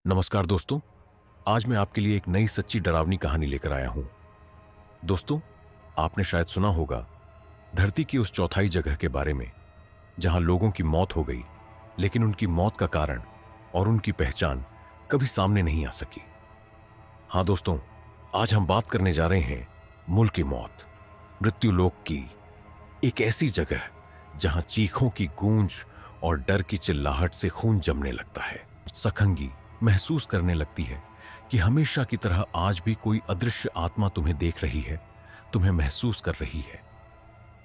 नमस्कार दोस्तों। आज मैं आपके लिए एक नई सच्ची डरावनी कहानी लेकर आया हूं। दोस्तों, आपने शायद सुना होगा धरती की उस चौथाई जगह के बारे में जहां लोगों की मौत हो गई, लेकिन उनकी मौत का कारण और उनकी पहचान कभी सामने नहीं आ सकी। हाँ दोस्तों, आज हम बात करने जा रहे हैं मुल्क की मौत, मृत्युलोक की, एक ऐसी जगह जहां चीखों की गूंज और डर की चिल्लाहट से खून जमने लगता है। सखंगी महसूस करने लगती है कि हमेशा की तरह आज भी कोई अदृश्य आत्मा तुम्हें देख रही है, तुम्हें महसूस कर रही है।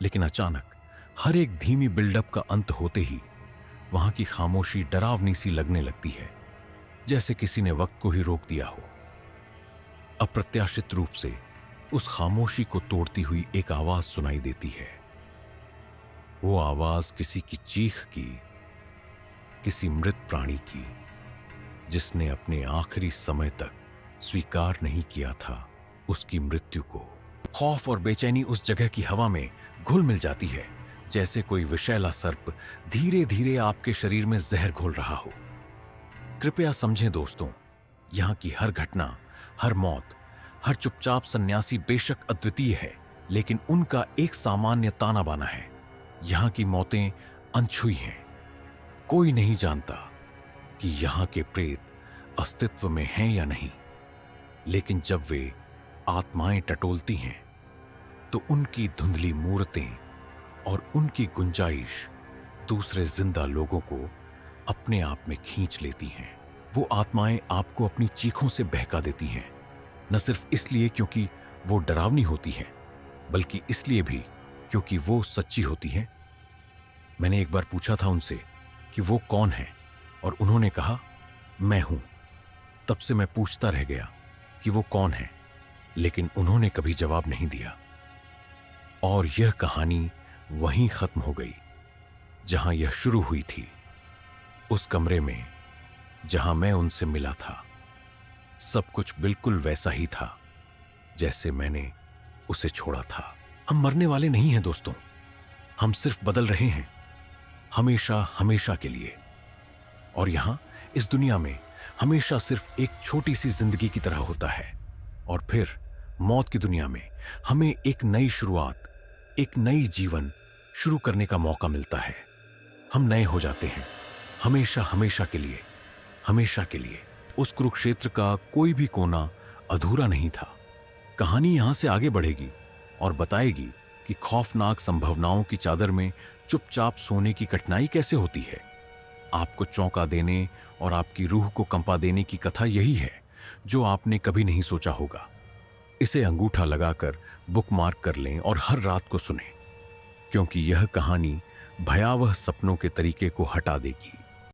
लेकिन अचानक हर एक धीमी बिल्डअप का अंत होते ही वहां की खामोशी डरावनी सी लगने लगती है, जैसे किसी ने वक्त को ही रोक दिया हो। अप्रत्याशित रूप से उस खामोशी को तोड़ती हुई एक आवाज सुनाई देती है। वो आवाज किसी की चीख की, किसी मृत प्राणी की जिसने अपने आखिरी समय तक स्वीकार नहीं किया था उसकी मृत्यु को। खौफ और बेचैनी उस जगह की हवा में घुल मिल जाती है, जैसे कोई विषैला सर्प धीरे धीरे आपके शरीर में जहर घोल रहा हो। कृपया समझें दोस्तों, यहां की हर घटना, हर मौत, हर चुपचाप सन्यासी बेशक अद्वितीय है, लेकिन उनका एक सामान्य ताना बाना है। यहां की मौतें अनछुई हैं। कोई नहीं जानता कि यहां के प्रेत अस्तित्व में हैं या नहीं, लेकिन जब वे आत्माएं टटोलती हैं तो उनकी धुंधली मूर्तें और उनकी गुंजाइश दूसरे जिंदा लोगों को अपने आप में खींच लेती हैं। वो आत्माएं आपको अपनी चीखों से बहका देती हैं, न सिर्फ इसलिए क्योंकि वो डरावनी होती हैं, बल्कि इसलिए भी क्योंकि वो सच्ची होती हैं। मैंने एक बार पूछा था उनसे कि वो कौन है, और उन्होंने कहा, मैं हूं। तब से मैं पूछता रह गया कि वो कौन है, लेकिन उन्होंने कभी जवाब नहीं दिया। और यह कहानी वहीं खत्म हो गई जहां यह शुरू हुई थी, उस कमरे में जहां मैं उनसे मिला था। सब कुछ बिल्कुल वैसा ही था जैसे मैंने उसे छोड़ा था। हम मरने वाले नहीं हैं दोस्तों, हम सिर्फ बदल रहे हैं, हमेशा हमेशा के लिए। और यहां इस दुनिया में हमेशा सिर्फ एक छोटी सी जिंदगी की तरह होता है, और फिर मौत की दुनिया में हमें एक नई शुरुआत, एक नई जीवन शुरू करने का मौका मिलता है। हम नए हो जाते हैं, हमेशा हमेशा के लिए, हमेशा के लिए। उस कुरुक्षेत्र का कोई भी कोना अधूरा नहीं था। कहानी यहां से आगे बढ़ेगी और बताएगी कि खौफनाक संभावनाओं की चादर में चुपचाप सोने की कठिनाई कैसे होती है। आपको चौंका देने और आपकी रूह को कंपा देने की कथा यही है जो आपने कभी नहीं सोचा होगा। इसे अंगूठा लगाकर बुकमार्क कर लें और हर रात को सुनें, क्योंकि यह कहानी भयावह सपनों के तरीके को हटा देगी।